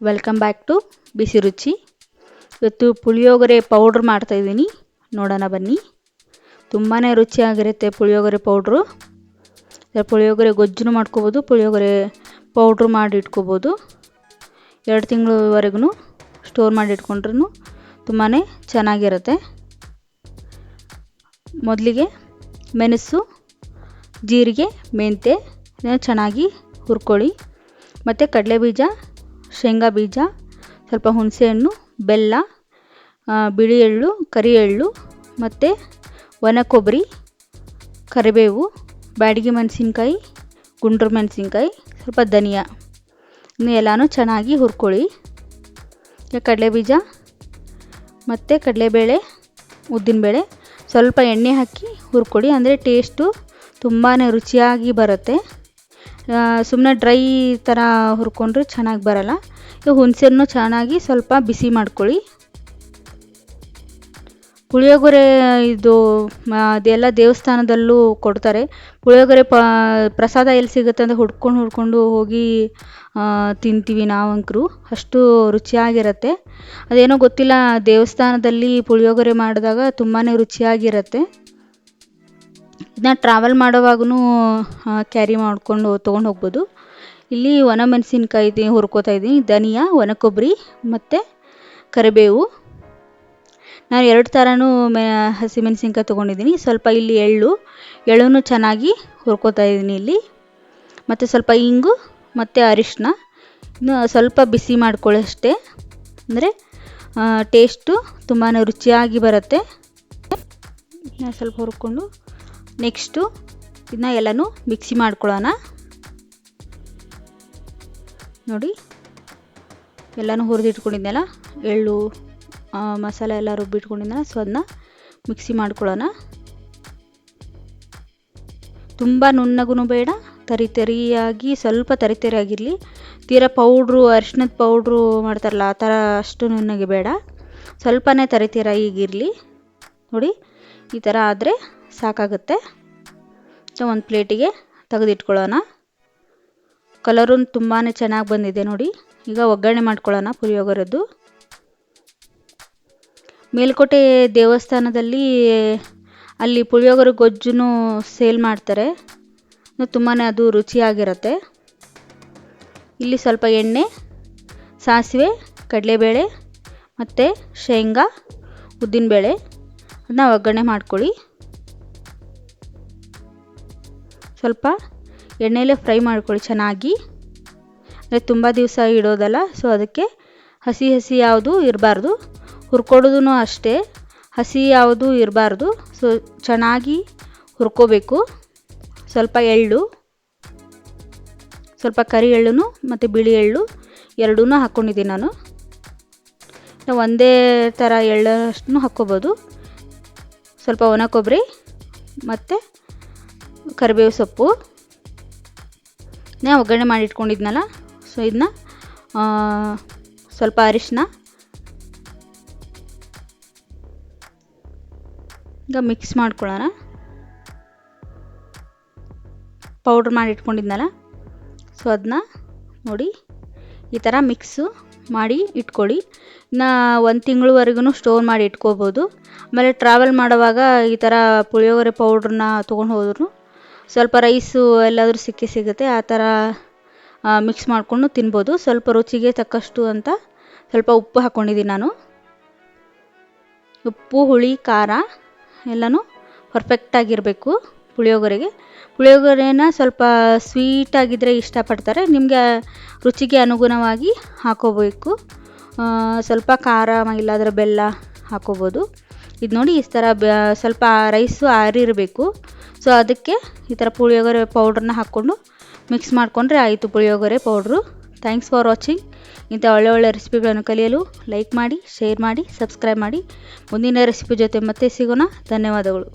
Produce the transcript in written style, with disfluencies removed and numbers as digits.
Welcome back to ಬಿಸಿ ರುಚಿ. ಇವತ್ತು puliyogare powder ಮಾಡ್ತಾಯಿದ್ದೀನಿ, ನೋಡೋಣ ಬನ್ನಿ. ತುಂಬಾ ರುಚಿಯಾಗಿರುತ್ತೆ ಪುಳಿಯೋಗರೆ ಪೌಡ್ರು. ಪುಳಿಯೋಗರೆ ಗೊಜ್ಜು ಮಾಡ್ಕೋಬೋದು, ಪುಳಿಯೋಗರೆ ಪೌಡ್ರು ಮಾಡಿ ಇಟ್ಕೋಬೋದು. 2 ತಿಂಗಳವರೆಗೂ ಸ್ಟೋರ್ ಮಾಡಿ ಇಟ್ಕೊಂಡ್ರೂ ತುಂಬಾ ಚೆನ್ನಾಗಿರುತ್ತೆ. ಮೊದಲಿಗೆ ಮೆಣಸು, ಜೀರಿಗೆ, ಮೆಂತ್ಯ ಚೆನ್ನಾಗಿ ಹುರ್ಕೊಳ್ಳಿ. ಮತ್ತು ಕಡಲೆಬೀಜ, ಶೇಂಗಾ ಬೀಜ, ಸ್ವಲ್ಪ ಹುಣಸೆಹಣ್ಣು, ಬೆಲ್ಲ, ಬಿಳಿ ಎಳ್ಳು, ಕರಿ ಎಳ್ಳು, ಮತ್ತು ಒಣ ಕೊಬ್ಬರಿ, ಕರಿಬೇವು, ಬ್ಯಾಡಗಿ ಮೆಣಸಿನ್ಕಾಯಿ, ಗುಂಡ್ರು ಮೆಣಸಿನ್ಕಾಯಿ, ಸ್ವಲ್ಪ ಧನಿಯಾ ಎಲ್ಲನೂ ಚೆನ್ನಾಗಿ ಹುರ್ಕೊಳ್ಳಿ. ಕಡಲೆಬೀಜ ಮತ್ತು ಕಡಲೆಬೇಳೆ, ಉದ್ದಿನಬೇಳೆ ಸ್ವಲ್ಪ ಎಣ್ಣೆ ಹಾಕಿ ಹುರ್ಕೊಳ್ಳಿ, ಅಂದರೆ ಟೇಸ್ಟು ತುಂಬಾ ರುಚಿಯಾಗಿ ಬರುತ್ತೆ. ಸುಮ್ಮನೆ ಡ್ರೈ ಥರ ಹುರ್ಕೊಂಡ್ರೆ ಚೆನ್ನಾಗಿ ಬರಲ್ಲ. ಹುಣಸೆಹಣ್ಣು ಚೆನ್ನಾಗಿ ಸ್ವಲ್ಪ ಬಿಸಿ ಮಾಡ್ಕೊಳ್ಳಿ. ಪುಳಿಯೋಗರೆ ಅದೆಲ್ಲ ದೇವಸ್ಥಾನದಲ್ಲೂ ಕೊಡ್ತಾರೆ. ಪುಳಿಯೋಗರೆ ಪ್ರಸಾದ ಎಲ್ಲಿ ಸಿಗುತ್ತೆ ಅಂತ ಹುಡ್ಕೊಂಡು ಹೋಗಿ ತಿಂತೀವಿ ನಾವಂಕರು. ಅಷ್ಟು ರುಚಿಯಾಗಿರುತ್ತೆ. ಅದೇನೋ ಗೊತ್ತಿಲ್ಲ, ದೇವಸ್ಥಾನದಲ್ಲಿ ಪುಳಿಯೋಗರೆ ಮಾಡಿದಾಗ ತುಂಬಾ ರುಚಿಯಾಗಿರುತ್ತೆ. ಇದನ್ನ ಟ್ರಾವೆಲ್ ಮಾಡೋವಾಗೂ ಕ್ಯಾರಿ ಮಾಡಿಕೊಂಡು ತೊಗೊಂಡು ಹೋಗ್ಬೋದು. ಇಲ್ಲಿ ಒಣ ಮೆಣಸಿನ್ಕಾಯಿ ಹುರ್ಕೋತಾ ಇದ್ದೀನಿ, ಧನಿಯಾ, ಒಣ ಕೊಬ್ಬರಿ ಮತ್ತು ಕರಿಬೇವು. ನಾನು 2 ಥರನೂ ಹಸಿಮೆಣಸಿನ್ಕಾಯಿ ತೊಗೊಂಡಿದ್ದೀನಿ. ಸ್ವಲ್ಪ ಇಲ್ಲಿ ಎಳ್ಳನ್ನು ಚೆನ್ನಾಗಿ ಹುರ್ಕೋತಾ ಇದ್ದೀನಿ ಇಲ್ಲಿ. ಮತ್ತು ಸ್ವಲ್ಪ ಇಂಗು ಮತ್ತು ಅರಿಶಿನ ಸ್ವಲ್ಪ ಬಿಸಿ ಮಾಡ್ಕೊಳ್ಳಿ ಅಷ್ಟೇ, ಅಂದರೆ ಟೇಸ್ಟು ತುಂಬಾ ರುಚಿಯಾಗಿ ಬರುತ್ತೆ. ಸ್ವಲ್ಪ ಹುರ್ಕೊಂಡು ನೆಕ್ಸ್ಟು ಇದನ್ನ ಎಲ್ಲನೂ ಮಿಕ್ಸಿ ಮಾಡ್ಕೊಳ್ಳೋಣ. ನೋಡಿ, ಎಲ್ಲನೂ ಹುರಿದಿಟ್ಕೊಂಡಿದ್ದೆನಲ್ಲ, ಎಳ್ಳು ಮಸಾಲೆ ಎಲ್ಲ ರುಬ್ಬಿಟ್ಕೊಂಡಿದ್ದೆನಲ್ಲ, ಸೊ ಅದನ್ನ ಮಿಕ್ಸಿ ಮಾಡ್ಕೊಳ್ಳೋಣ. ತುಂಬ ನುಣ್ಣಗೂ ಬೇಡ, ತರಿಯಾಗಿ, ಸ್ವಲ್ಪ ತರಿಯಾಗಿರಲಿ. ತೀರಾ ಪೌಡ್ರು, ಅರಿಶಿನದ ಪೌಡ್ರು ಮಾಡ್ತಾರಲ್ಲ ಆ ಥರ ಅಷ್ಟು ನುಣ್ಣಗೆ ಬೇಡ, ಸ್ವಲ್ಪನೇ ತರಿಯಾಗಿರಲಿ. ನೋಡಿ, ಈ ಥರ ಆದರೆ ಸಾಕಾಗುತ್ತೆ. ಒಂದು ಪ್ಲೇಟಿಗೆ ತೆಗೆದಿಟ್ಕೊಳ್ಳೋಣ. ಕಲರು ತುಂಬಾ ಚೆನ್ನಾಗಿ ಬಂದಿದೆ ನೋಡಿ. ಈಗ ಒಗ್ಗರಣೆ ಮಾಡ್ಕೊಳ್ಳೋಣ ಪುಳಿಯೋಗರೆದು. ಮೇಲ್ಕೋಟೆ ದೇವಸ್ಥಾನದಲ್ಲಿ ಅಲ್ಲಿ ಪುಳಿಯೋಗರೆ ಗೊಜ್ಜು ಸೇಲ್ ಮಾಡ್ತಾರೆ, ತುಂಬಾ ಅದು ರುಚಿಯಾಗಿರುತ್ತೆ. ಇಲ್ಲಿ ಸ್ವಲ್ಪ ಎಣ್ಣೆ, ಸಾಸಿವೆ, ಕಡಲೆಬೇಳೆ ಮತ್ತು ಶೇಂಗಾ, ಉದ್ದಿನಬೇಳೆ ಅದನ್ನ ಒಗ್ಗರಣೆ ಮಾಡ್ಕೊಳ್ಳಿ. ಸ್ವಲ್ಪ ಎಣ್ಣೆಯಲ್ಲೇ ಫ್ರೈ ಮಾಡ್ಕೊಳ್ಳಿ ಚೆನ್ನಾಗಿ, ಅಂದರೆ ತುಂಬ ದಿವಸ ಇಡೋದಲ್ಲ, ಸೊ ಅದಕ್ಕೆ ಹಸಿ ಯಾವುದು ಇರಬಾರ್ದು. ಹುರ್ಕೊಡೋದು ಅಷ್ಟೇ, ಹಸಿ ಯಾವುದು ಇರಬಾರ್ದು. ಸೊ ಚೆನ್ನಾಗಿ ಹುರ್ಕೋಬೇಕು. ಸ್ವಲ್ಪ ಎಳ್ಳು, ಸ್ವಲ್ಪ ಕರಿ ಎಳ್ಳು ಮತ್ತು ಬಿಳಿ ಎಳ್ಳು ಎರಡೂ ಹಾಕ್ಕೊಂಡಿದ್ದೀನಿ ನಾನು. ಒಂದೇ ಥರ ಎಳ್ಳಷ್ಟು ಹಾಕ್ಕೋಬೋದು. ಸ್ವಲ್ಪ ಒಣ ಕೊಬ್ಬರಿ ಮತ್ತು ಕರಿಬೇವು ಸೊಪ್ಪು ಒಗ್ಗರಣೆ ಮಾಡಿ ಇಟ್ಕೊಂಡಿದ್ನಲ್ಲ, ಸೊ ಇದನ್ನ ಸ್ವಲ್ಪ ಅರಿಶಿನ, ಈಗ ಮಿಕ್ಸ್ ಮಾಡ್ಕೊಳ್ಳೋಣ. ಪೌಡ್ರ್ ಮಾಡಿ ಇಟ್ಕೊಂಡಿದ್ನಲ್ಲ, ಸೊ ಅದನ್ನ ನೋಡಿ ಈ ಥರ ಮಿಕ್ಸು ಮಾಡಿ ಇಟ್ಕೊಳ್ಳಿ. ಇನ್ನು 1 ತಿಂಗಳವರೆಗೂ ಸ್ಟೋರ್ ಮಾಡಿ ಇಟ್ಕೋಬೋದು. ಆಮೇಲೆ ಟ್ರಾವೆಲ್ ಮಾಡುವಾಗ ಈ ಥರ ಪುಳಿಯೋಗರೆ ಪೌಡ್ರನ್ನ ತೊಗೊಂಡು ಹೋದ್ರು ಸ್ವಲ್ಪ ರೈಸು ಎಲ್ಲಾದರೂ ಸಿಗುತ್ತೆ, ಆ ಥರ ಮಿಕ್ಸ್ ಮಾಡಿಕೊಂಡು ತಿನ್ಬೋದು. ಸ್ವಲ್ಪ ರುಚಿಗೆ ತಕ್ಕಷ್ಟು ಅಂತ ಸ್ವಲ್ಪ ಉಪ್ಪು ಹಾಕ್ಕೊಂಡಿದ್ದೀನಿ ನಾನು. ಉಪ್ಪು, ಹುಳಿ, ಖಾರ ಎಲ್ಲನೂ ಪರ್ಫೆಕ್ಟಾಗಿರಬೇಕು ಪುಳಿಯೋಗರೆಗೆ. ಪುಳಿಯೋಗರೆನ ಸ್ವಲ್ಪ ಸ್ವೀಟಾಗಿದ್ದರೆ ಇಷ್ಟಪಡ್ತಾರೆ, ನಿಮಗೆ ರುಚಿಗೆ ಅನುಗುಣವಾಗಿ ಹಾಕೋಬೇಕು. ಸ್ವಲ್ಪ ಖಾರ ಇಲ್ಲಾಂದರೆ ಬೆಲ್ಲ ಹಾಕೋಬೋದು. ಇದು ನೋಡಿ, ಈ ಥರ ಸ್ವಲ್ಪ ರೈಸು ಆರಿರಬೇಕು. ಸೊ ಅದಕ್ಕೆ ಈ ಥರ ಪುಳಿಯೋಗರೆ ಪೌಡ್ರನ್ನ ಹಾಕ್ಕೊಂಡು ಮಿಕ್ಸ್ ಮಾಡಿಕೊಂಡ್ರೆ ಆಯಿತು puliyogare powder. Thanks for watching. ಇಂಥ ಒಳ್ಳೆ ರೆಸಿಪಿಗಳನ್ನು ಕಲಿಯಲು ಲೈಕ್ ಮಾಡಿ, ಶೇರ್ ಮಾಡಿ, ಸಬ್ಸ್ಕ್ರೈಬ್ ಮಾಡಿ. ಮುಂದಿನ ರೆಸಿಪಿ ಜೊತೆ ಮತ್ತೆ ಸಿಗೋಣ. ಧನ್ಯವಾದಗಳು.